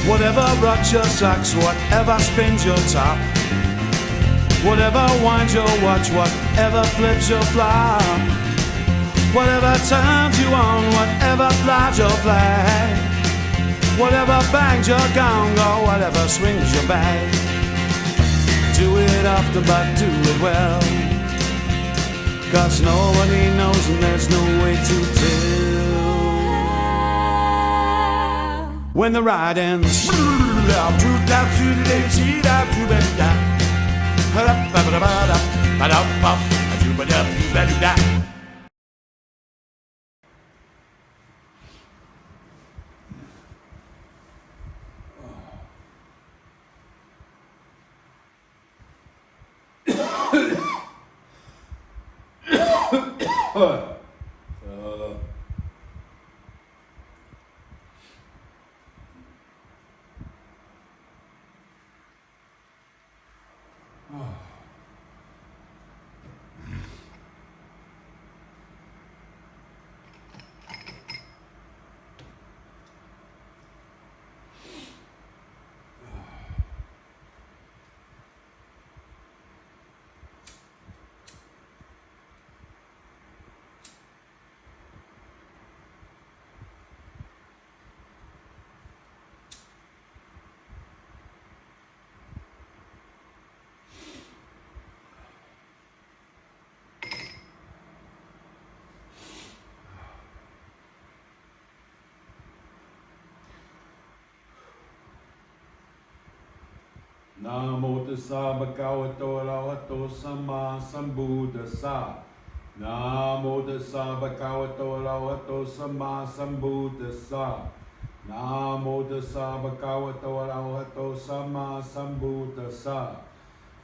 Whatever rocks your socks, whatever spins your top, whatever winds your watch, whatever flips your flop, whatever turns you on, whatever flies your flag, whatever bangs your gong, or whatever swings your bag. Do it often, but do it well, 'cause nobody knows and there's no way to tell. When the ride ends, Namo tassa bhagavato arahato samma sambuddhassa. Namo tassa bhagavato arahato samma sambuddhassa. Namo tassa bhagavato arahato samma sambuddhassa.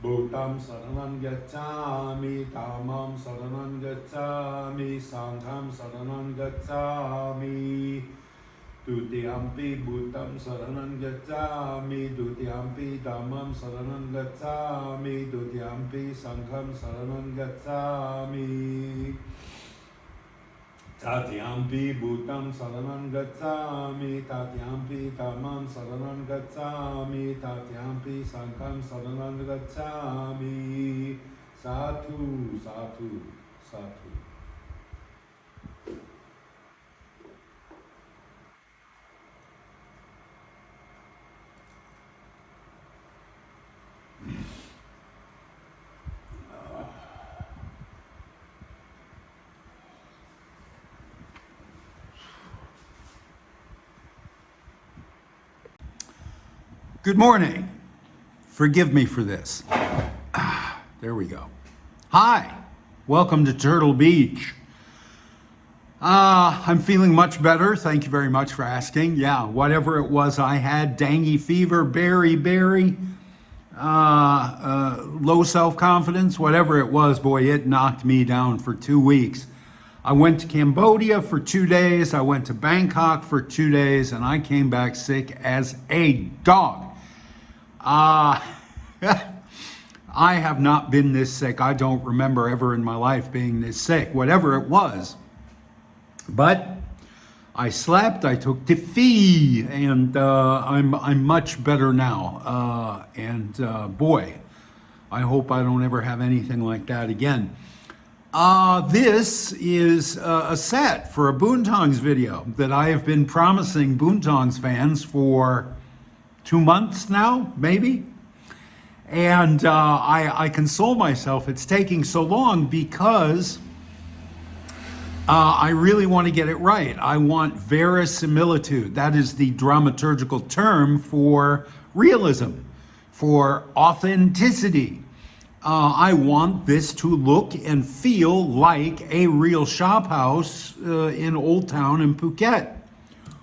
Bhutam saranam gacchami, dhammam saranam gacchami, sangham saranam gacchami. Dutiyampi bhutam saranam gacchami, dutiyampi dhammam saranam gacchami, dutiyampi sangham saranam gacchami. Tatyampi bhutam saranam gacchami, tatyampi dhammam saranam gacchami, tatyampi sangham saranam gacchami. Sadhu, sadhu, sadhu. Good morning. Forgive me for this. There we go. Hi, welcome to Turtle Beach. I'm feeling much better. Thank you very much for asking. Yeah, whatever it was I had, dengue fever, beriberi, low self-confidence, whatever it was, boy, it knocked me down for 2 weeks. I went to Cambodia for 2 days. I went to Bangkok for 2 days, and I came back sick as a dog. I have not been this sick. I don't remember ever in my life being this sick, whatever it was. But I slept, I took Tiffy, and I'm much better now. Boy, I hope I don't ever have anything like that again. This is a set for a Boontongs video that I have been promising Boontongs fans for 2 months now, maybe. And I console myself. It's taking so long because I really want to get it right. I want verisimilitude. That is the dramaturgical term for realism, for authenticity. I want this to look and feel like a real shop house in Old Town in Phuket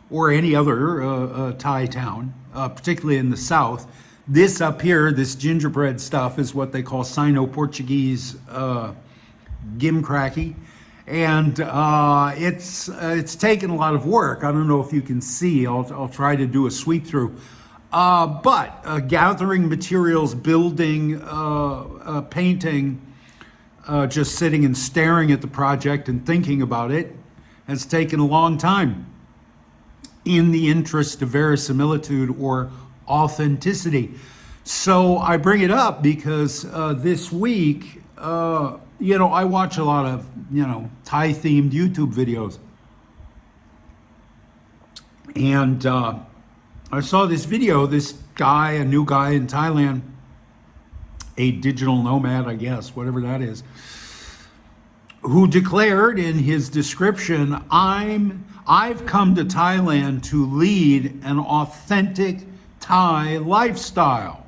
or any other Thai town, particularly in the south. This up here, this gingerbread stuff, is what they call Sino-Portuguese gimcracky. And it's taken a lot of work. I don't know if you can see. I'll try to do a sweep through. But gathering materials, building, painting, just sitting and staring at the project and thinking about it has taken a long time. in the interest of verisimilitude or authenticity. So I bring it up because this week, I watch a lot of, Thai-themed YouTube videos. And I saw this video, this guy, a new guy in Thailand, a digital nomad, I guess, whatever that is, who declared in his description, I've come to Thailand to lead an authentic Thai lifestyle.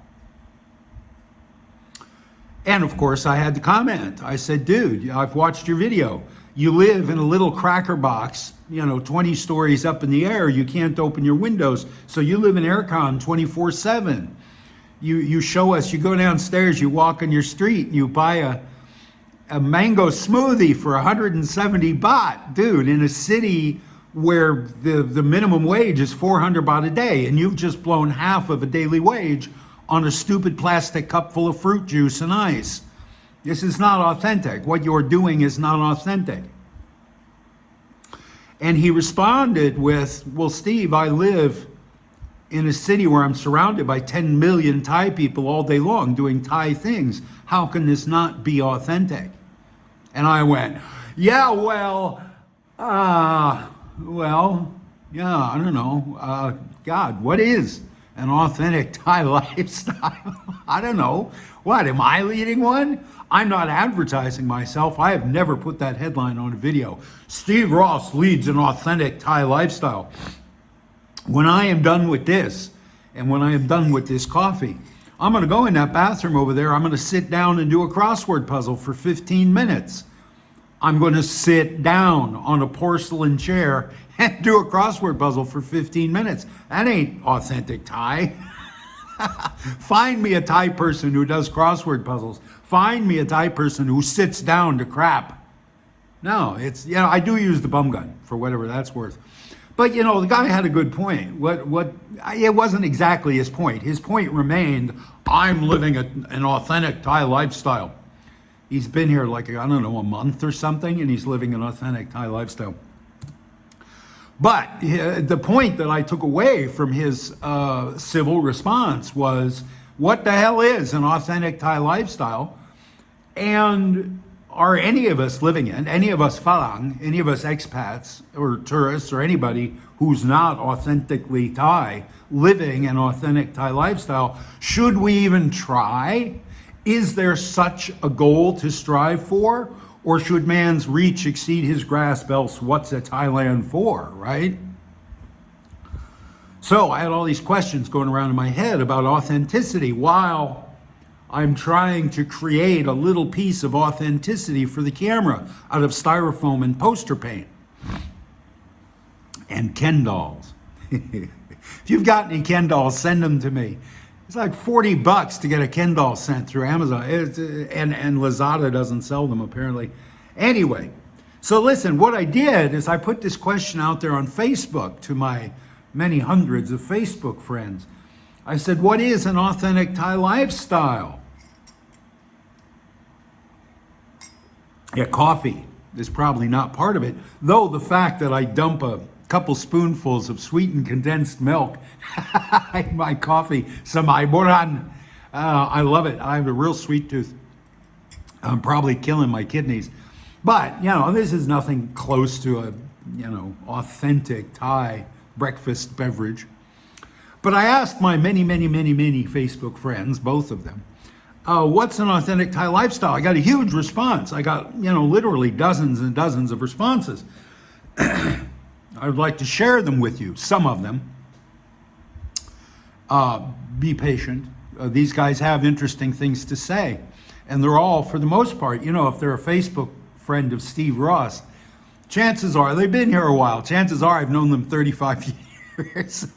And of course, I had to comment. I said, dude, I've watched your video. You live in a little cracker box, 20 stories up in the air. You can't open your windows. So you live in aircon 24/7. You show us, you go downstairs, you walk on your street, and you buy a mango smoothie for 170 baht. Dude, in a city where the minimum wage is 400 baht a day, and you've just blown half of a daily wage on a stupid plastic cup full of fruit juice and ice. This is not authentic. What you're doing is not authentic. And he responded with, well, Steve, I live in a city where I'm surrounded by 10 million Thai people all day long doing Thai things. How can this not be authentic? And I went, yeah, I don't know. God, what is an authentic Thai lifestyle? I don't know. What, am I leading one? I'm not advertising myself. I have never put that headline on a video. Steve Rosse leads an authentic Thai lifestyle. When I am done with this, and when I am done with this coffee, I'm going to go in that bathroom over there. I'm going to sit down and do a crossword puzzle for 15 minutes. I'm going to sit down on a porcelain chair and do a crossword puzzle for 15 minutes. That ain't authentic Thai. Find me a Thai person who does crossword puzzles. Find me a Thai person who sits down to crap. No, it's, I do use the bum gun for whatever that's worth. But, the guy had a good point. It wasn't exactly his point. His point remained, I'm living an authentic Thai lifestyle. He's been here a month or something, and he's living an authentic Thai lifestyle. But the point that I took away from his civil response was, what the hell is an authentic Thai lifestyle? And are any of us living it, any of us farang, any of us expats or tourists or anybody who's not authentically Thai, living an authentic Thai lifestyle? Should we even try? Is there such a goal to strive for? Or should man's reach exceed his grasp, else what's a Thailand for, right? So I had all these questions going around in my head about authenticity while I'm trying to create a little piece of authenticity for the camera out of styrofoam and poster paint. And Ken dolls. If you've got any Ken dolls, send them to me. It's like $40 to get a Ken doll sent through Amazon. And Lazada doesn't sell them, apparently. Anyway, so listen, what I did is I put this question out there on Facebook to my many hundreds of Facebook friends. I said, what is an authentic Thai lifestyle? Yeah, coffee is probably not part of it, though the fact that I dump a couple spoonfuls of sweetened condensed milk in my coffee, samay boran. I love it. I have a real sweet tooth. I'm probably killing my kidneys. But, this is nothing close to a, authentic Thai breakfast beverage. But I asked my many, many, many, many Facebook friends, both of them, what's an authentic Thai lifestyle? I got a huge response. I got, literally dozens and dozens of responses. I would like to share them with you, some of them. Be patient. These guys have interesting things to say. And they're all, for the most part, if they're a Facebook friend of Steve Rosse, chances are, they've been here a while. Chances are I've known them 35 years.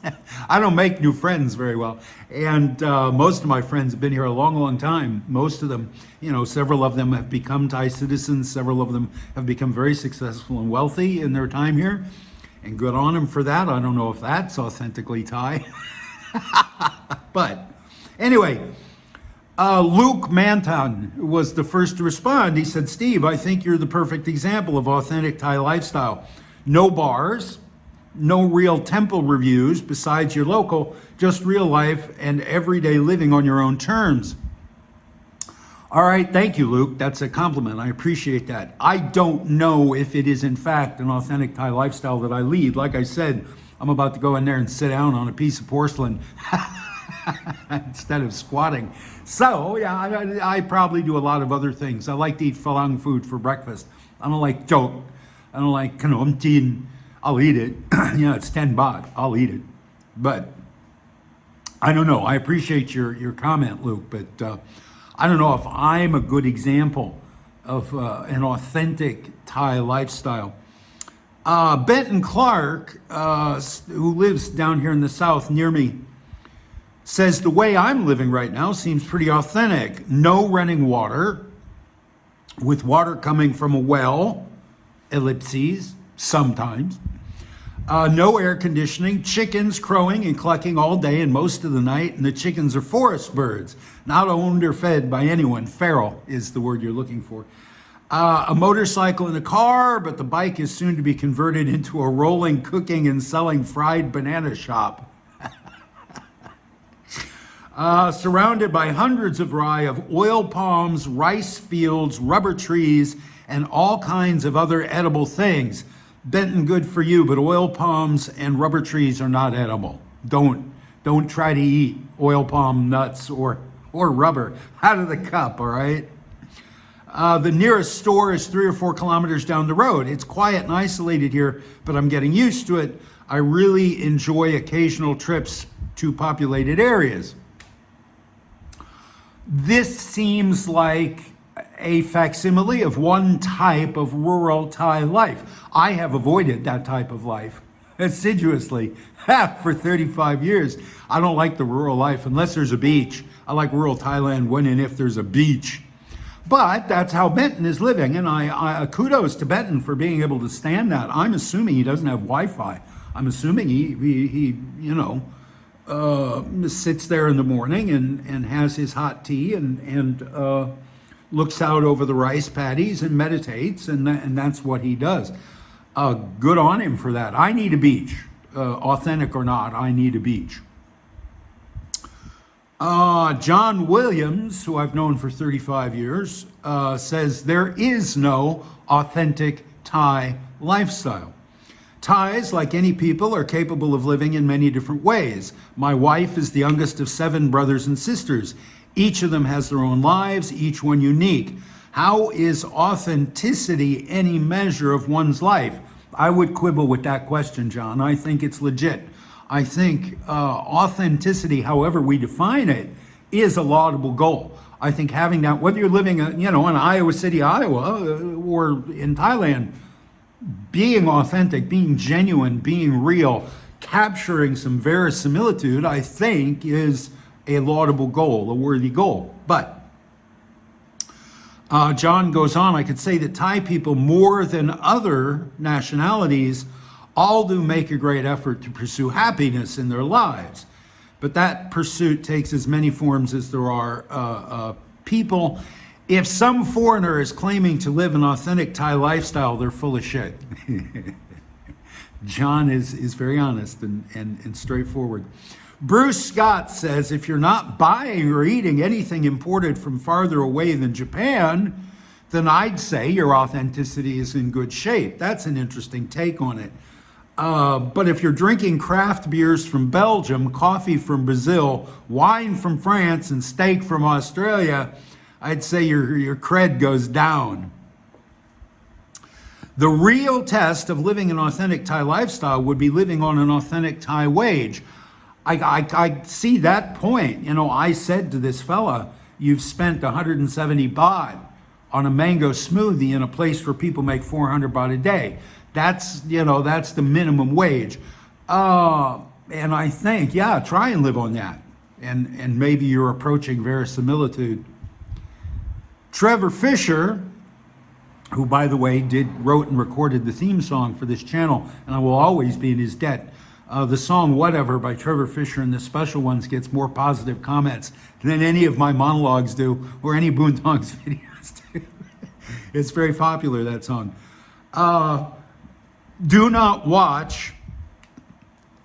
I don't make new friends very well. And most of my friends have been here a long, long time. Most of them, several of them have become Thai citizens. Several of them have become very successful and wealthy in their time here. And good on them for that. I don't know if that's authentically Thai. But anyway, Luke Manton was the first to respond. He said, Steve, I think you're the perfect example of authentic Thai lifestyle. No bars, No real temple reviews besides your local, just real life and everyday living on your own terms. All right, thank you, Luke. That's a compliment. I appreciate that. I don't know if it is in fact an authentic Thai lifestyle that I lead. Like I said, I'm about to go in there and sit down on a piece of porcelain instead of squatting. So, yeah, I probably do a lot of other things. I like to eat farang food for breakfast. I don't like chok. I don't like kanom jin. I'll eat it. It's 10 baht. I'll eat it. But I don't know. I appreciate your comment, Luke, but I don't know if I'm a good example of an authentic Thai lifestyle. Benton Clark, who lives down here in the south near me, says the way I'm living right now seems pretty authentic. No running water, with water coming from a well, ellipses, sometimes. No air conditioning, chickens crowing and clucking all day and most of the night, and the chickens are forest birds, not owned or fed by anyone. Feral is the word you're looking for. A motorcycle and a car, but the bike is soon to be converted into a rolling, cooking, and selling fried banana shop. Surrounded by hundreds of rai of oil palms, rice fields, rubber trees, and all kinds of other edible things. Benton, good for you, but oil palms and rubber trees are not edible. Don't try to eat oil palm nuts or rubber out of the cup, all right? The nearest store is 3 or 4 kilometers down the road. It's quiet and isolated here, but I'm getting used to it. I really enjoy occasional trips to populated areas. This seems like a facsimile of one type of rural Thai life. I have avoided that type of life assiduously for 35 years. I don't like the rural life unless there's a beach. I like rural Thailand when and if there's a beach. But that's how Benton is living, and I kudos to Benton for being able to stand that. I'm assuming he doesn't have Wi-Fi. I'm assuming he sits there in the morning and has his hot tea and looks out over the rice paddies and meditates, and that's what he does. Good on him for that. I need a beach, authentic or not. I need a beach. John Williams, who I've known for 35 years, says there is no authentic Thai lifestyle. Thais, like any people, are capable of living in many different ways. My wife is the youngest of 7 brothers and sisters. Each of them has their own lives, each one unique. How is authenticity any measure of one's life? I would quibble with that question, John. I think it's legit. I think authenticity, however we define it, is a laudable goal. I think having that, whether you're living, in Iowa City, Iowa, or in Thailand, being authentic, being genuine, being real, capturing some verisimilitude, I think is a laudable goal, a worthy goal. But John goes on, I could say that Thai people, more than other nationalities, all do make a great effort to pursue happiness in their lives. But that pursuit takes as many forms as there are people. If some foreigner is claiming to live an authentic Thai lifestyle, they're full of shit. John is very honest and straightforward. Bruce Scott says, if you're not buying or eating anything imported from farther away than Japan, then I'd say your authenticity is in good shape. That's an interesting take on it. But if you're drinking craft beers from Belgium, coffee from Brazil, wine from France, and steak from Australia, I'd say your cred goes down. The real test of living an authentic Thai lifestyle would be living on an authentic Thai wage. I see that point. I said to this fella, you've spent 170 baht on a mango smoothie in a place where people make 400 baht a day. That's the minimum wage. And I think, try and live on that. And maybe you're approaching verisimilitude. Trevor Fisher, who, by the way, wrote and recorded the theme song for this channel, and I will always be in his debt. The song Whatever by Trevor Fisher and the special ones gets more positive comments than any of my monologues do or any Boondocks videos do. It's very popular, that song. Do not watch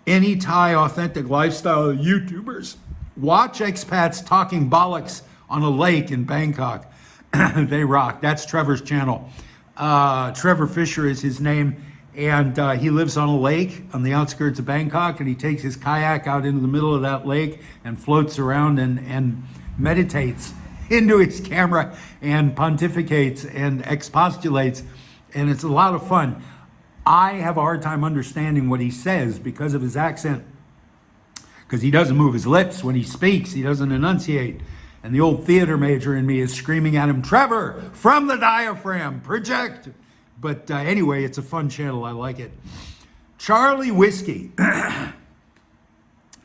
any Thai authentic lifestyle YouTubers. Watch expats talking bollocks on a lake in Bangkok. They rock. That's Trevor's channel. Trevor Fisher is his name, and he lives on a lake on the outskirts of Bangkok, and he takes his kayak out into the middle of that lake and floats around and meditates into his camera and pontificates and expostulates, and it's a lot of fun. I have a hard time understanding what he says because of his accent, because he doesn't move his lips when he speaks. He doesn't enunciate. And the old theater major in me is screaming at him, Trevor, from the diaphragm, project. But anyway, it's a fun channel. I like it. Charlie Whiskey.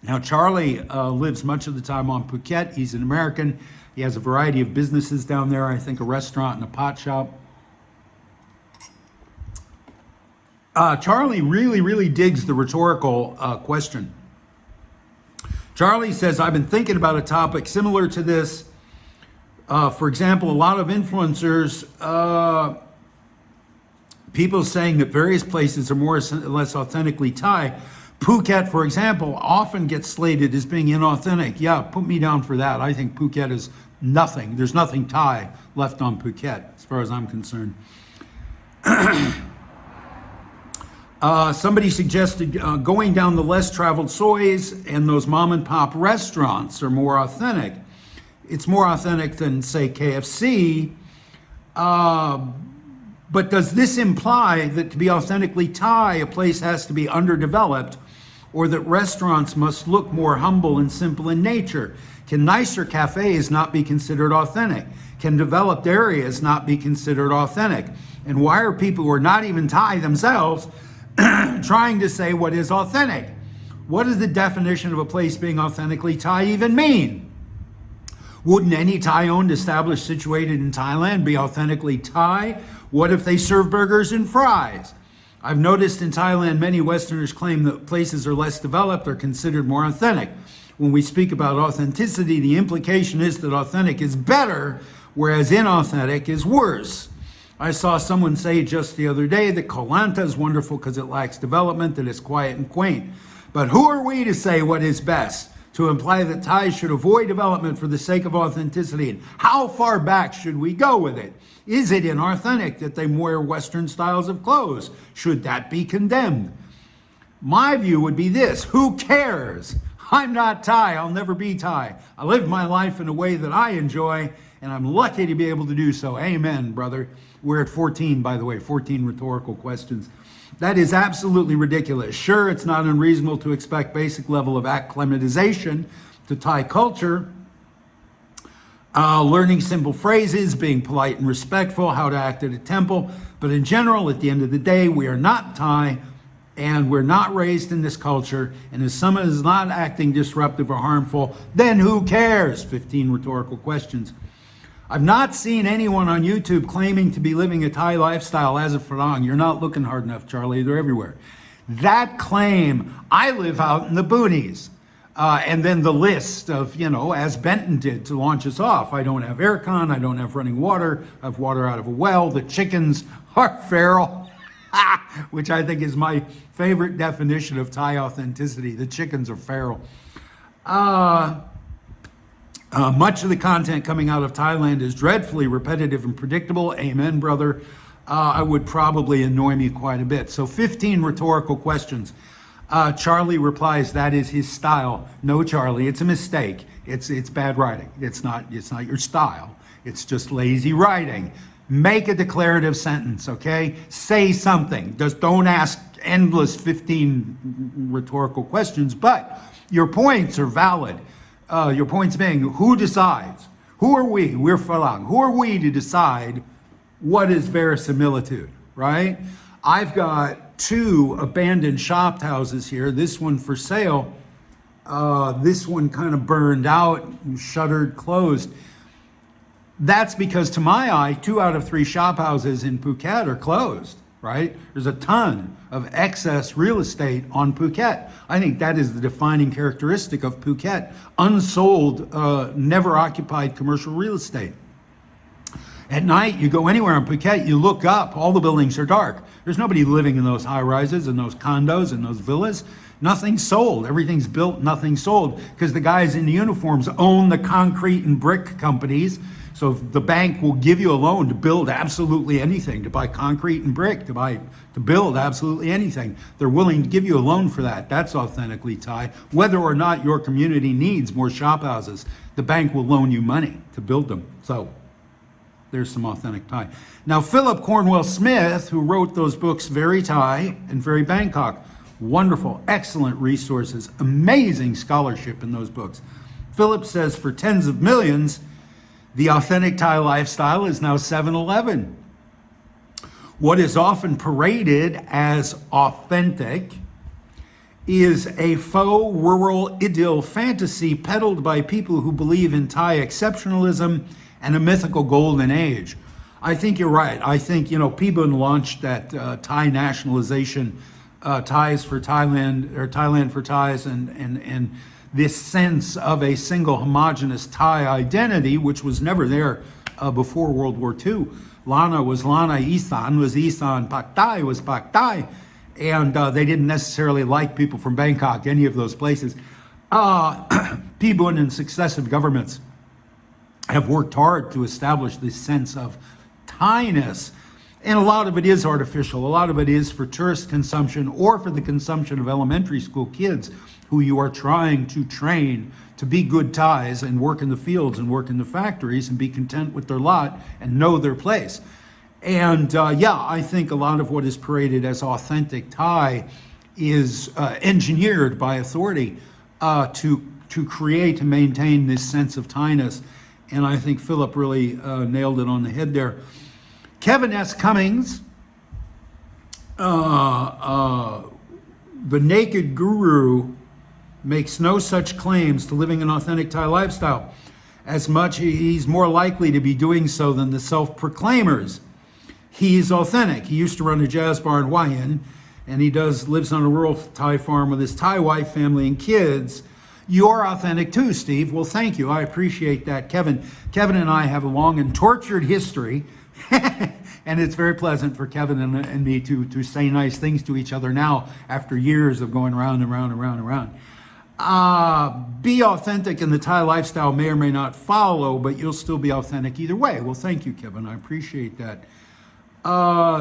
Now, Charlie lives much of the time on Phuket. He's an American. He has a variety of businesses down there. I think a restaurant and a pot shop. Charlie really digs the rhetorical question. Charlie says, I've been thinking about a topic similar to this. For example, a lot of influencers, people saying that various places are more or less authentically Thai. Phuket, for example, often gets slated as being inauthentic. Yeah, put me down for that. I think Phuket is nothing. There's nothing Thai left on Phuket, as far as I'm concerned. Somebody suggested going down the less traveled soys, and those mom and pop restaurants are more authentic. It's more authentic than, say, KFC. But does this imply that to be authentically Thai, a place has to be underdeveloped, or that restaurants must look more humble and simple in nature? Can nicer cafes not be considered authentic? Can developed areas not be considered authentic? And why are people who are not even Thai themselves trying to say what is authentic? What does the definition of a place being authentically Thai even mean? Wouldn't any Thai-owned establishment situated in Thailand be authentically Thai? What if they serve burgers and fries? I've noticed in Thailand many Westerners claim that places are less developed are considered more authentic. When we speak about authenticity, the implication is that authentic is better, whereas inauthentic is worse. I saw someone say just the other day that Koh Lanta is wonderful because it lacks development, that it's quiet and quaint. But who are we to say what is best? To imply that Thais should avoid development for the sake of authenticity? And how far back should we go with it? Is it inauthentic that they wear Western styles of clothes? Should that be condemned? My view would be this: who cares? I'm not Thai. I'll never be Thai. I live my life in a way that I enjoy, and I'm lucky to be able to do so. Amen, brother. We're at 14, by the way, 14 rhetorical questions. That is absolutely ridiculous. Sure, it's not unreasonable to expect basic level of acclimatization to Thai culture, learning simple phrases, being polite and respectful, how to act at a temple. But in general, at the end of the day, we are not Thai, and we're not raised in this culture. And if someone is not acting disruptive or harmful, then who cares? 15 rhetorical questions. I've not seen anyone on YouTube claiming to be living a Thai lifestyle as a farang. You're not looking hard enough, Charlie. They're everywhere. That claim, I live out in the boonies. And then the list of, as Benton did to launch us off. I don't have aircon. I don't have running water. I have water out of a well. The chickens are feral, which I think is my favorite definition of Thai authenticity. The chickens are feral. Much of the content coming out of Thailand is dreadfully repetitive and predictable. Amen, brother. I would probably annoy me quite a bit. So 15 rhetorical questions. Charlie replies, that is his style. No, Charlie, it's a mistake. It's bad writing. It's not your style. It's just lazy writing. Make a declarative sentence, okay? Say something. Just don't ask endless 15 rhetorical questions, but your points are valid. Your points being, who decides? Who are we? We're farang. Who are we to decide what is verisimilitude, right? I've got 2 abandoned shop houses here. This one for sale. This one kind of burned out, shuttered, closed. That's because, to my eye, 2 out of 3 shop houses in Phuket are closed, right? There's a ton of excess real estate on Phuket. I think that is the defining characteristic of Phuket. Unsold, never occupied commercial real estate. At night, you go anywhere on Phuket, you look up, all the buildings are dark. There's nobody living in those high rises and those condos and those villas. Nothing's sold. Everything's built, nothing's sold, because the guys in the uniforms own the concrete and brick companies. So if the bank will give you a loan to build absolutely anything, to buy concrete and brick, to build absolutely anything. They're willing to give you a loan for that. That's authentically Thai. Whether or not your community needs more shop houses, the bank will loan you money to build them. So there's some authentic Thai. Now, Philip Cornwell Smith, who wrote those books, Very Thai and Very Bangkok, wonderful, excellent resources, amazing scholarship in those books. Philip says for tens of millions, the authentic Thai lifestyle is now 7-Eleven. What is often paraded as authentic is a faux rural idyll fantasy peddled by people who believe in Thai exceptionalism and a mythical golden age. I think you're right. I think, Pibun launched that Thai nationalization, Thais for Thailand, or Thailand for Thais, and this sense of a single homogenous Thai identity, which was never there before World War II. Lana was Lana, Isan was Isan, Pak Thai was Pak Thai, and they didn't necessarily like people from Bangkok, any of those places. Pibun and successive governments have worked hard to establish this sense of Thainess. And a lot of it is artificial. A lot of it is for tourist consumption or for the consumption of elementary school kids who you are trying to train to be good Thais and work in the fields and work in the factories and be content with their lot and know their place. And I think a lot of what is paraded as authentic Thai is engineered by authority to create and maintain this sense of Thainess. And I think Philip really nailed it on the head there. Kevin S. Cummings, the naked guru, makes no such claims to living an authentic Thai lifestyle. As much, he's more likely to be doing so than the self-proclaimers. He's authentic. He used to run a jazz bar in Hua Hin, and he lives on a rural Thai farm with his Thai wife, family, and kids. You're authentic too, Steve. Well, thank you. I appreciate that, Kevin. Kevin and I have a long and tortured history. And it's very pleasant for Kevin and me to say nice things to each other now after years of going round and round and round and round. Be authentic in the Thai lifestyle may or may not follow, but you'll still be authentic either way. Well, thank you, Kevin. I appreciate that.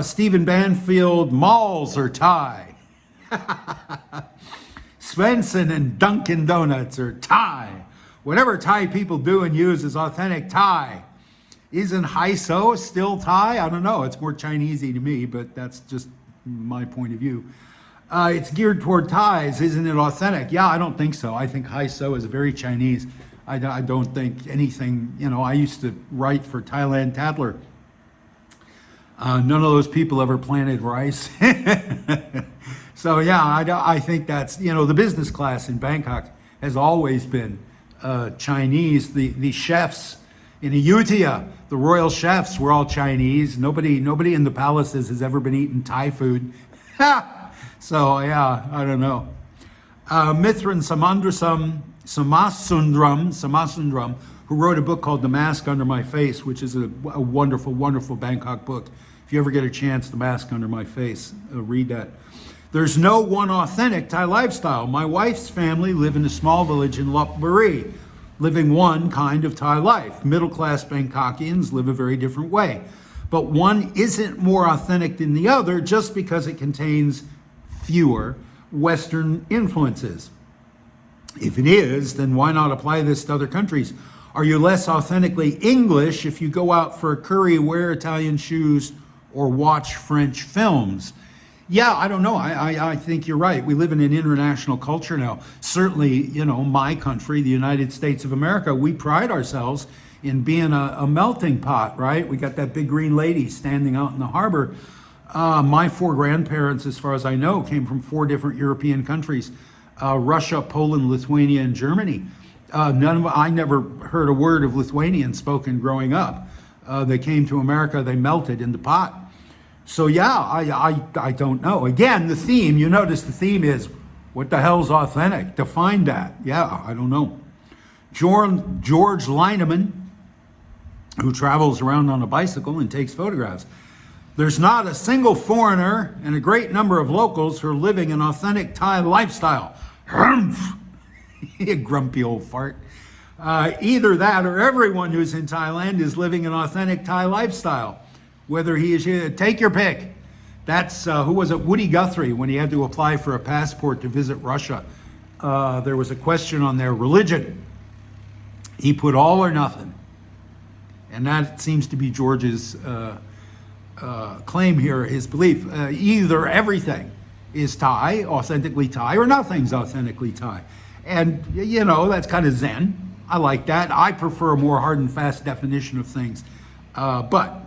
Stephen Banfield, malls are Thai. Svensson and Dunkin' Donuts are Thai. Whatever Thai people do and use is authentic Thai. Isn't Haiso still Thai? I don't know. It's more Chinesey to me, but that's just my point of view. It's geared toward Thais. Isn't it authentic? Yeah, I don't think so. I think Haiso is very Chinese. I don't think anything, I used to write for Thailand Tatler. None of those people ever planted rice. So yeah, I think that's, the business class in Bangkok has always been Chinese. The chefs in Ayutthaya, the royal chefs were all Chinese. Nobody in the palaces has ever been eating Thai food. So yeah, I don't know. Mithran Samasundram, who wrote a book called The Mask Under My Face, which is a wonderful, wonderful Bangkok book. If you ever get a chance, The Mask Under My Face, read that. There's no one authentic Thai lifestyle. My wife's family live in a small village in Lopburi, living one kind of Thai life. Middle-class Bangkokians live a very different way. But one isn't more authentic than the other just because it contains fewer Western influences. If it is, then why not apply this to other countries? Are you less authentically English if you go out for a curry, wear Italian shoes, or watch French films? Yeah, I don't know. I think you're right. We live in an international culture now. Certainly, my country, the United States of America, we pride ourselves in being a melting pot, right? We got that big green lady standing out in the harbor. My 4 grandparents, as far as I know, came from 4 different European countries, Russia, Poland, Lithuania, and Germany. I never heard a word of Lithuanian spoken growing up. They came to America, they melted in the pot. So yeah, I don't know. Again, the theme, you notice the theme is, what the hell's authentic? Define that. Yeah, I don't know. George Lineman, who travels around on a bicycle and takes photographs. There's not a single foreigner and a great number of locals who are living an authentic Thai lifestyle. You grumpy old fart. Either that or everyone who's in Thailand is living an authentic Thai lifestyle. Whether he is, take your pick. That's, who was it? Woody Guthrie, when he had to apply for a passport to visit Russia. There was a question on their religion. He put all or nothing. And that seems to be George's claim here, his belief. Either everything is Thai, authentically Thai, or nothing's authentically Thai. And, you know, that's kind of Zen. I like that. I prefer a more hard and fast definition of things. But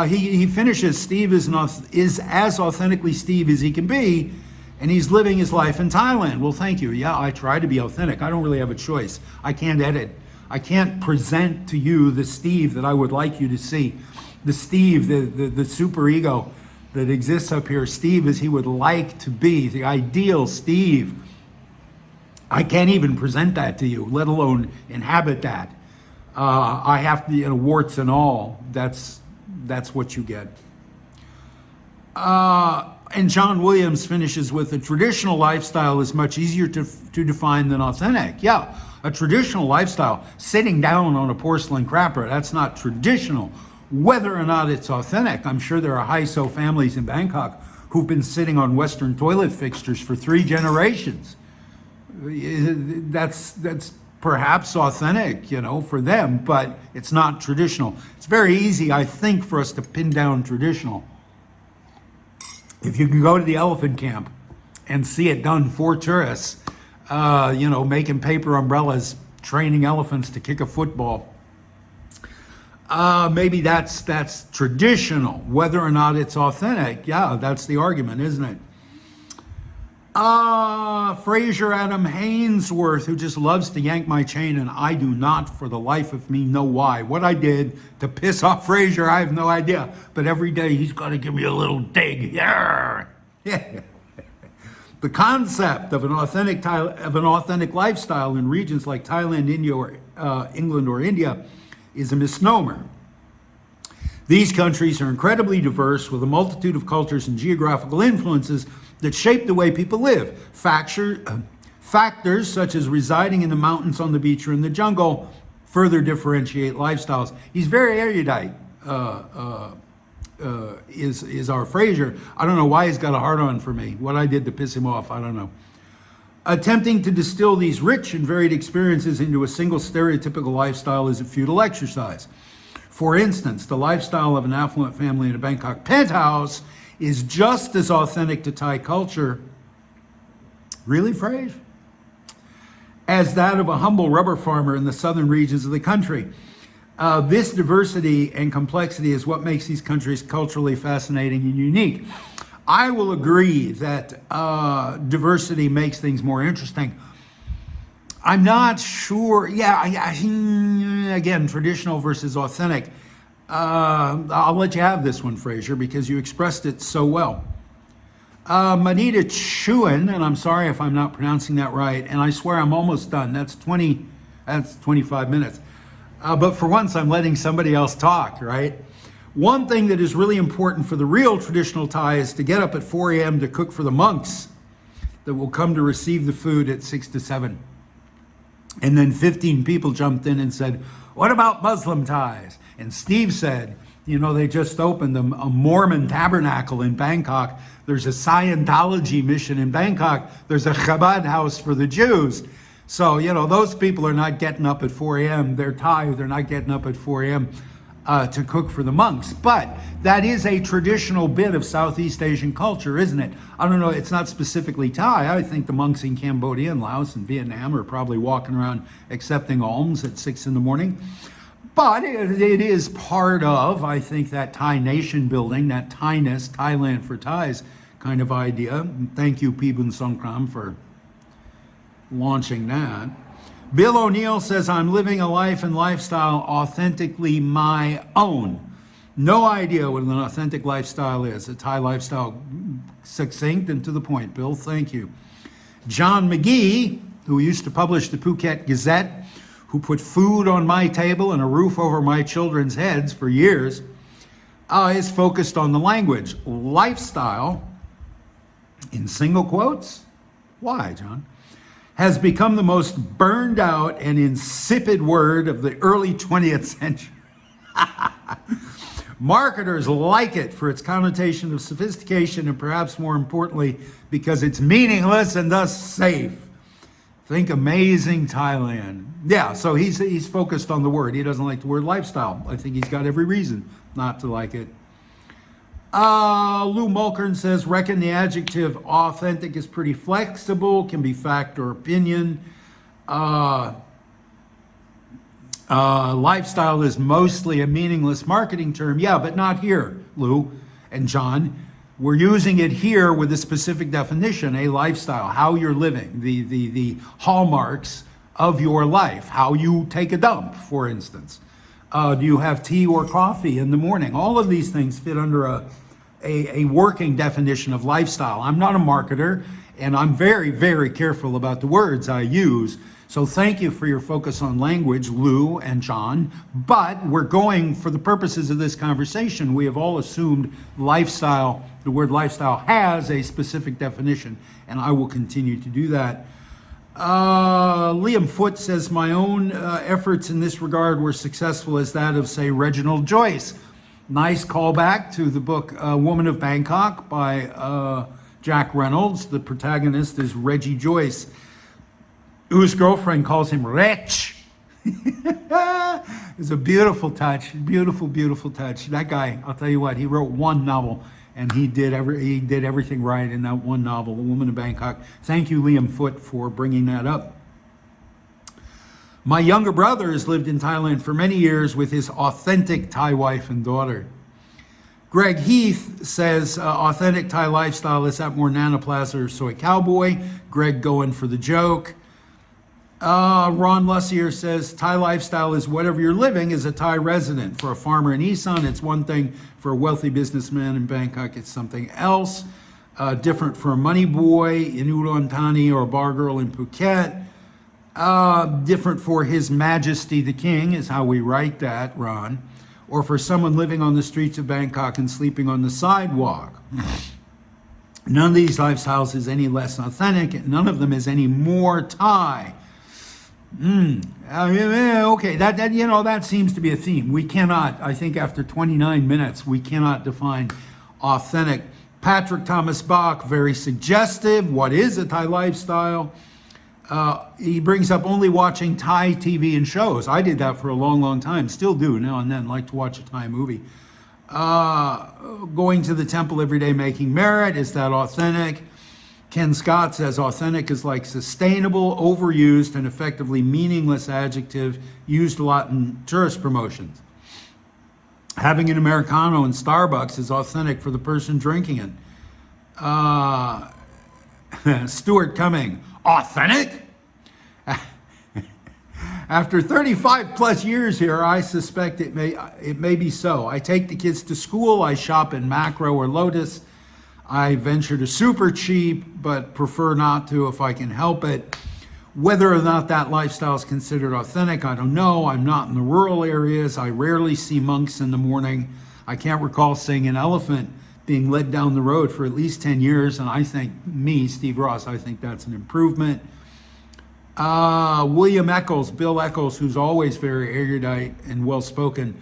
he finishes, Steve is as authentically Steve as he can be, and he's living his life in Thailand. Well, thank you. Yeah, I try to be authentic. I don't really have a choice. I can't edit. I can't present to you the Steve that I would like you to see. The Steve, the super ego that exists up here. Steve as he would like to be, the ideal Steve. I can't even present that to you, let alone inhabit that. I have to, you know, warts and all. That's what you get. And John Williams finishes with, a traditional lifestyle is much easier to define than authentic. Yeah, a traditional lifestyle, sitting down on a porcelain crapper, that's not traditional. Whether or not it's authentic, I'm sure there are high-so families in Bangkok who've been sitting on Western toilet fixtures for 3 generations. That's perhaps authentic, you know, for them, but it's not traditional. It's very easy, I think, for us to pin down traditional. If you can go to the elephant camp and see it done for tourists, you know, making paper umbrellas, training elephants to kick a football, maybe that's traditional. Whether or not it's authentic, yeah, that's the argument, isn't it? Fraser Adam Hainsworth, who just loves to yank my chain, and I do not for the life of me know why. What I did to piss off Fraser, I have no idea. But every day he's got to give me a little dig. Yeah. The concept of an authentic lifestyle in regions like Thailand, India, or England or India is a misnomer. These countries are incredibly diverse with a multitude of cultures and geographical influences that shape the way people live. Factors such as residing in the mountains, on the beach, or in the jungle further differentiate lifestyles. He's very erudite, is our Fraser. I don't know why he's got a hard-on for me. What I did to piss him off, I don't know. Attempting to distill these rich and varied experiences into a single stereotypical lifestyle is a futile exercise. For instance, the lifestyle of an affluent family in a Bangkok penthouse is just as authentic to Thai culture, really, Fraser, as that of a humble rubber farmer in the southern regions of the country. This diversity and complexity is what makes these countries culturally fascinating and unique. I will agree that diversity makes things more interesting. I'm not sure, again, traditional versus authentic. I'll let you have this one, Fraser, because you expressed it so well. Manita Chuan, and I'm sorry if I'm not pronouncing that right, and I swear I'm almost done. That's 25 minutes. But for once, I'm letting somebody else talk, right? One thing that is really important for the real traditional Thai is to get up at 4 a.m. to cook for the monks that will come to receive the food at 6 to 7. And then 15 people jumped in and said, what about Muslim Thais? And Steve said, you know, they just opened a Mormon tabernacle in Bangkok. There's a Scientology mission in Bangkok. There's a Chabad house for the Jews. So, you know, those people are not getting up at 4 a.m. They're Thai. They're not getting up at 4 a.m. To cook for the monks. But that is a traditional bit of Southeast Asian culture, isn't it? I don't know. It's not specifically Thai. I think the monks in Cambodia and Laos and Vietnam are probably walking around accepting alms at 6 in the morning. But it is part of, I think, that Thai nation building, that Thainess, Thailand for Thais kind of idea. And thank you, Pibun Songkram, for launching that. Bill O'Neill says, I'm living a life and lifestyle authentically my own. No idea what an authentic lifestyle is. A Thai lifestyle, succinct and to the point. Bill, thank you. John McGee, who used to publish the Phuket Gazette, who put food on my table and a roof over my children's heads for years, is focused on the language. Lifestyle, in single quotes, why, John? Has become the most burned out and insipid word of the early 20th century. Marketers like it for its connotation of sophistication and perhaps more importantly, because it's meaningless and thus safe. Think amazing Thailand. Yeah, so he's focused on the word. He doesn't like the word lifestyle. I think he's got every reason not to like it. Lou Mulkern says, reckon the adjective authentic is pretty flexible, can be fact or opinion. Lifestyle is mostly a meaningless marketing term. Yeah, but not here, Lou and John. We're using it here with a specific definition, a lifestyle, how you're living, the hallmarks of your life, how you take a dump, for instance. Do you have tea or coffee in the morning? All of these things fit under a working definition of lifestyle. I'm not a marketer, and I'm very, very careful about the words I use. So thank you for your focus on language, Lou and John. But we're going, for the purposes of this conversation, we have all assumed lifestyle, the word lifestyle has a specific definition, and I will continue to do that. Liam Foote says, my own efforts in this regard were successful as that of, say, Reginald Joyce. Nice callback to the book Woman of Bangkok by Jack Reynolds. The protagonist is Reggie Joyce, whose girlfriend calls him Wretch. It's a beautiful touch, beautiful, beautiful touch. That guy, I'll tell you what, he wrote one novel, and he did everything right in that one novel, The Woman of Bangkok. Thank you, Liam Foote, for bringing that up. My younger brother has lived in Thailand for many years with his authentic Thai wife and daughter. Greg Heath says, authentic Thai lifestyle is that more nanoplaza or soy cowboy. Greg going for the joke. Ron Lussier says, Thai lifestyle is whatever you're living as a Thai resident. For a farmer in Isan, it's one thing. For a wealthy businessman in Bangkok, it's something else. Different for a money boy in Udon Thani or a bar girl in Phuket. Different for His Majesty the King is how we write that, Ron. Or for someone living on the streets of Bangkok and sleeping on the sidewalk. None of these lifestyles is any less authentic, and none of them is any more Thai. Okay, that seems to be a theme. We cannot, I think after 29 minutes, we cannot define authentic. Patrick Thomas Bach, very suggestive. What is a Thai lifestyle? He brings up only watching Thai TV and shows. I did that for a long, long time. Still do now and then, like to watch a Thai movie. Going to the temple every day, making merit. Is that authentic? Ken Scott says authentic is like sustainable, overused, and effectively meaningless adjective used a lot in tourist promotions. Having an Americano in Starbucks is authentic for the person drinking it. Stuart Cumming, authentic? After 35 plus years here, I suspect it may be so. I take the kids to school, I shop in Macro or Lotus, I venture to Super Cheap, but prefer not to if I can help it. Whether or not that lifestyle is considered authentic, I don't know. I'm not in the rural areas. I rarely see monks in the morning. I can't recall seeing an elephant being led down the road for at least 10 years, and I think, Steve Rosse, I think that's an improvement. William Eccles, Bill Eccles, who's always very erudite and well-spoken,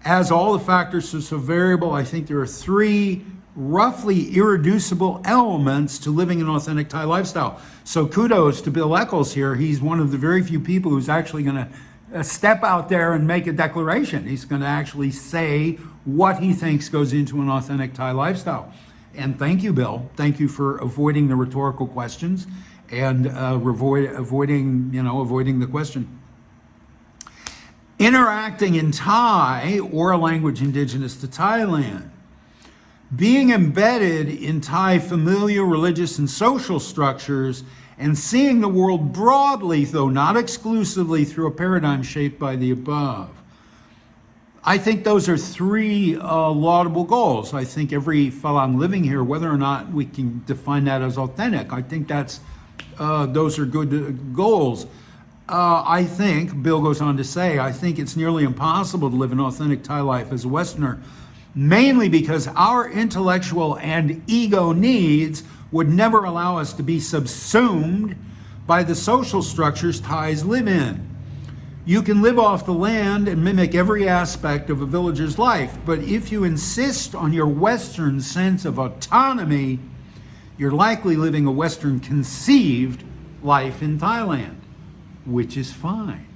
as all the factors are so variable, I think there are three roughly irreducible elements to living an authentic Thai lifestyle. So kudos to Bill Eccles here. He's one of the very few people who's actually going to step out there and make a declaration. He's going to actually say what he thinks goes into an authentic Thai lifestyle. And thank you, Bill. Thank you for avoiding the rhetorical questions and avoiding the question. Interacting in Thai or a language indigenous to Thailand. Being embedded in Thai familial, religious, and social structures and seeing the world broadly, though not exclusively, through a paradigm shaped by the above. I think those are three laudable goals. I think every farang living here, whether or not we can define that as authentic, I think those are good goals. I think, Bill goes on to say, I think it's nearly impossible to live an authentic Thai life as a Westerner mainly because our intellectual and ego needs would never allow us to be subsumed by the social structures Thais live in. You can live off the land and mimic every aspect of a villager's life, but if you insist on your Western sense of autonomy, you're likely living a Western conceived life in Thailand, which is fine.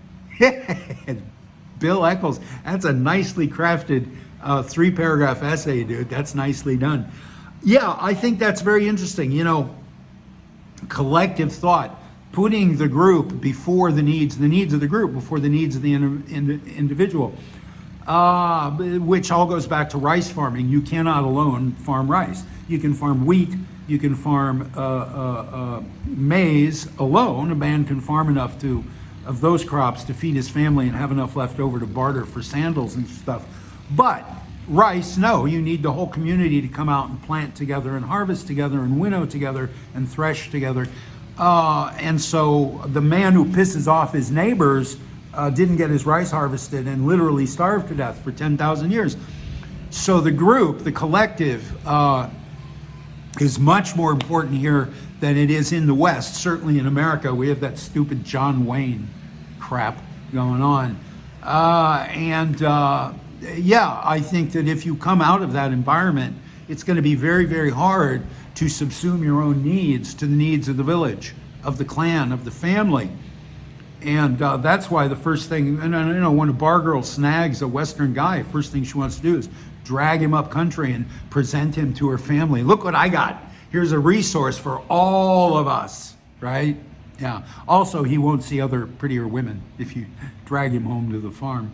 Bill Eccles, that's a nicely crafted 3-paragraph essay, dude. That's nicely done. Yeah, I think that's very interesting. You know, collective thought, putting the group before the needs of the group before the needs of the individual, which all goes back to rice farming. You cannot alone farm rice. You can farm wheat, you can farm maize alone. A man can farm enough of those crops to feed his family and have enough left over to barter for sandals and stuff. But rice, no, you need the whole community to come out and plant together and harvest together and winnow together and thresh together. And so the man who pisses off his neighbors didn't get his rice harvested and literally starved to death for 10,000 years. So the group, the collective, is much more important here than it is in the West. Certainly in America, we have that stupid John Wayne crap going on. Yeah, I think that if you come out of that environment, it's going to be very, very hard to subsume your own needs to the needs of the village, of the clan, of the family. And that's why the first thing, and you know, when a bar girl snags a Western guy, first thing she wants to do is drag him up country and present him to her family. Look what I got. Here's a resource for all of us, right? Yeah. Also, he won't see other prettier women if you drag him home to the farm.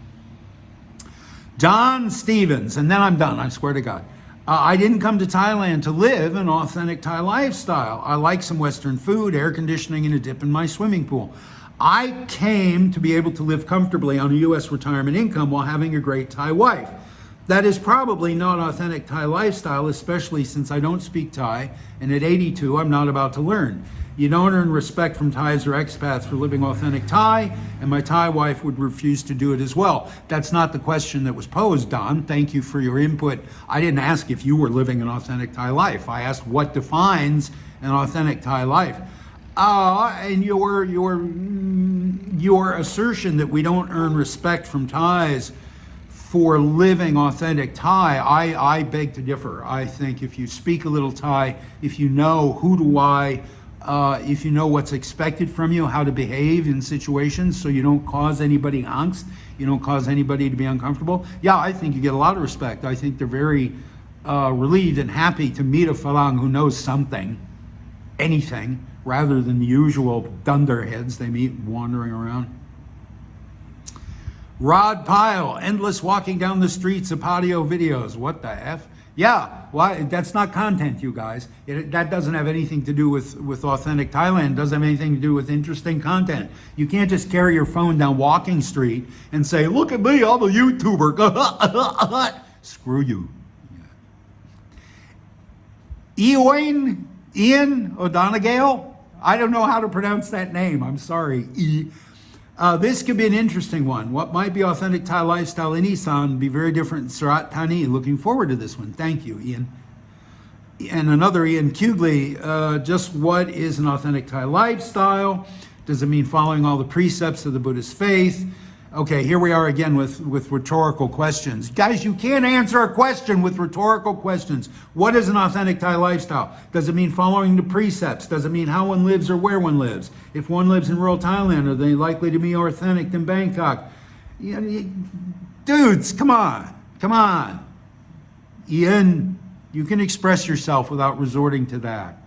John Stevens, and then I'm done, I swear to God. I didn't come to Thailand to live an authentic Thai lifestyle. I like some Western food, air conditioning, and a dip in my swimming pool. I came to be able to live comfortably on a U.S. retirement income while having a great Thai wife. That is probably not authentic Thai lifestyle, especially since I don't speak Thai, and at 82, I'm not about to learn. You don't earn respect from Thais or expats for living authentic Thai, and my Thai wife would refuse to do it as well. That's not the question that was posed, Don. Thank you for your input. I didn't ask if you were living an authentic Thai life. I asked what defines an authentic Thai life. And your assertion that we don't earn respect from Thais for living authentic Thai, I beg to differ. I think if you speak a little Thai, if you know who do I, if you know what's expected from you, how to behave in situations so you don't cause anybody angst, you don't cause anybody to be uncomfortable, yeah, I think you get a lot of respect. I think they're very relieved and happy to meet a farang who knows something, anything, rather than the usual dunderheads they meet wandering around. Rod Pyle, endless walking down the streets of patio videos. What the F? Yeah, why? That's not content, you guys. That doesn't have anything to do with authentic Thailand. It doesn't have anything to do with interesting content. You can't just carry your phone down Walking Street and say, look at me, I'm a YouTuber. Screw you. Ian O'Donegal? I don't know how to pronounce that name. I'm sorry. This could be an interesting one. What might be authentic Thai lifestyle in Isan be very different in Surat Thani. Looking forward to this one. Thank you, Ian. And another Ian Kugley, just what is an authentic Thai lifestyle? Does it mean following all the precepts of the Buddhist faith? Okay, here we are again with rhetorical questions. Guys, you can't answer a question with rhetorical questions. What is an authentic Thai lifestyle? Does it mean following the precepts? Does it mean how one lives or where one lives? If one lives in rural Thailand, are they likely to be more authentic than Bangkok? Dudes, come on. Ian, you can express yourself without resorting to that.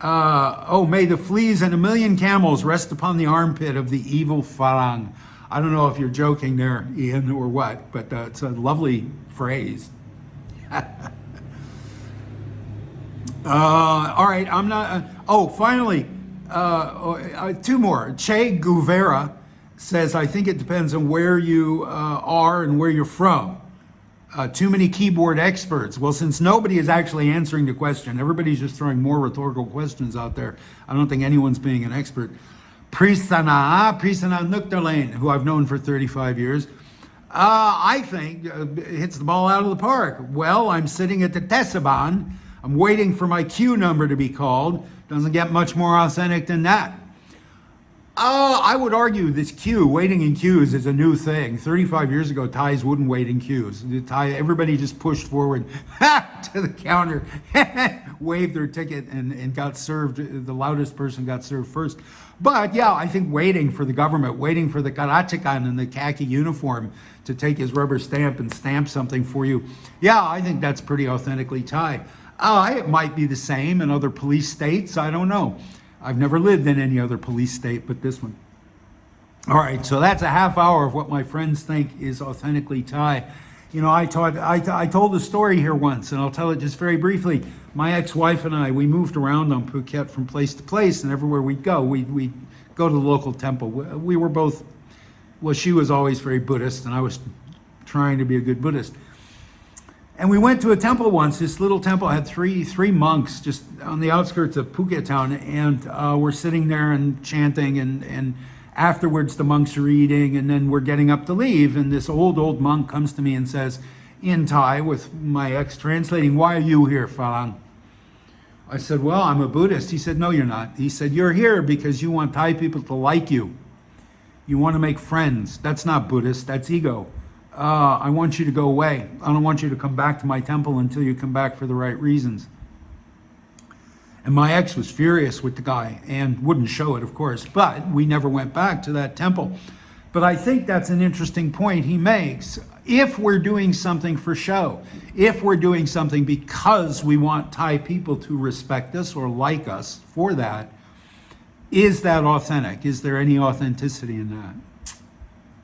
May the fleas and a million camels rest upon the armpit of the evil farang. I don't know if you're joking there, Ian, or what, but it's a lovely phrase. All right, I'm not. Finally, two more. Che Guevara says, I think it depends on where you are and where you're from. Too many keyboard experts. Well, since nobody is actually answering the question, everybody's just throwing more rhetorical questions out there. I don't think anyone's being an expert. Prisana Nukterlane, who I've known for 35 years. I think hits the ball out of the park. Well, I'm sitting at the Tesaban. I'm waiting for my queue number to be called. Doesn't get much more authentic than that. I would argue this queue, waiting in queues, is a new thing. 35 years ago, Thais wouldn't wait in queues. Everybody just pushed forward to the counter, waved their ticket, and got served. The loudest person got served first. But yeah, I think waiting for the government, waiting for the Karachikan in the khaki uniform to take his rubber stamp and stamp something for you, yeah, I think that's pretty authentically Thai. It might be the same in other police states. I don't know. I've never lived in any other police state but this one. All right, so that's a half hour of what my friends think is authentically Thai. You know, I told a story here once, and I'll tell it just very briefly. My ex-wife and I, we moved around on Phuket from place to place, and everywhere we'd go, we'd go to the local temple. We were both, well, she was always very Buddhist, and I was trying to be a good Buddhist. And we went to a temple once. This little temple had three monks just on the outskirts of Phuket town, and we're sitting there and chanting, and afterwards the monks are eating, and then we're getting up to leave, and this old monk comes to me and says, in Thai, with my ex translating, "Why are you here, farang?" I said, "Well, I'm a Buddhist." He said, "No, you're not." He said, "You're here because you want Thai people to like you. You want to make friends. That's not Buddhist, that's ego. I want you to go away. I don't want you to come back to my temple until you come back for the right reasons." And my ex was furious with the guy and wouldn't show it, of course, but we never went back to that temple. But I think that's an interesting point he makes. If we're doing something for show, if we're doing something because we want Thai people to respect us or like us for that, is that authentic? Is there any authenticity in that?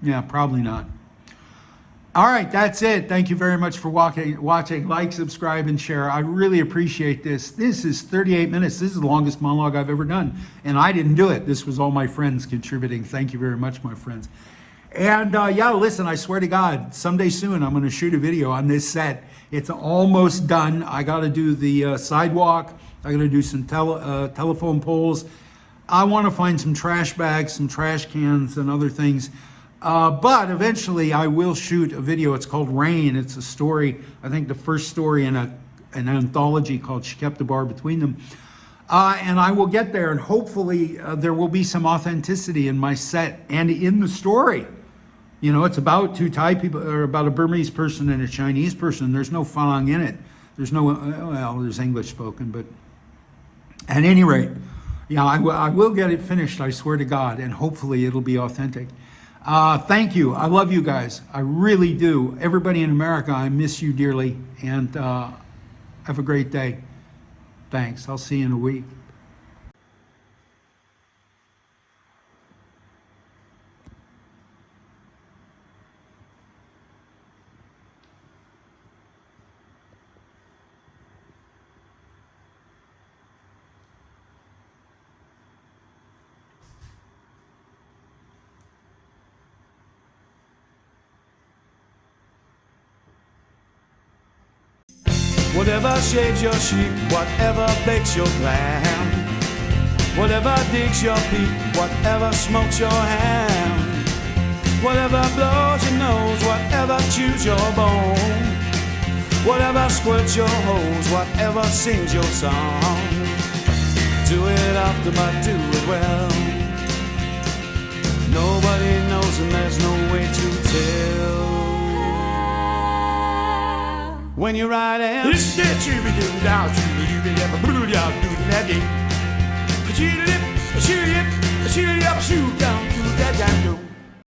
Yeah, probably not. All right, that's it. Thank you very much for watching. Like, subscribe, and share. I really appreciate this. This is 38 minutes. This is the longest monologue I've ever done. And I didn't do it. This was all my friends contributing. Thank you very much, my friends. And yeah, listen, I swear to God, someday soon I'm going to shoot a video on this set. It's almost done. I got to do the sidewalk. I got to do some telephone poles. I want to find some trash bags, some trash cans, and other things. But eventually I will shoot a video. It's called Rain. It's a story, I think the first story in an anthology called She Kept the Bar Between Them. And I will get there, and hopefully there will be some authenticity in my set and in the story. You know, it's about two Thai people, or about a Burmese person and a Chinese person. There's no farang in it. There's no, well, there's English spoken, but at any rate, yeah, I will get it finished, I swear to God, and hopefully it'll be authentic. Thank you. I love you guys. I really do. Everybody in America, I miss you dearly, and have a great day. Thanks. I'll see you in a week. Whatever shaves your sheep, whatever bakes your lamb, whatever digs your peat, whatever smokes your ham, whatever blows your nose, whatever chews your bone, whatever squirts your hose, whatever sings your song. Do it often, but do it well. Nobody knows and there's no way to tell. When you're riding, shoot down to that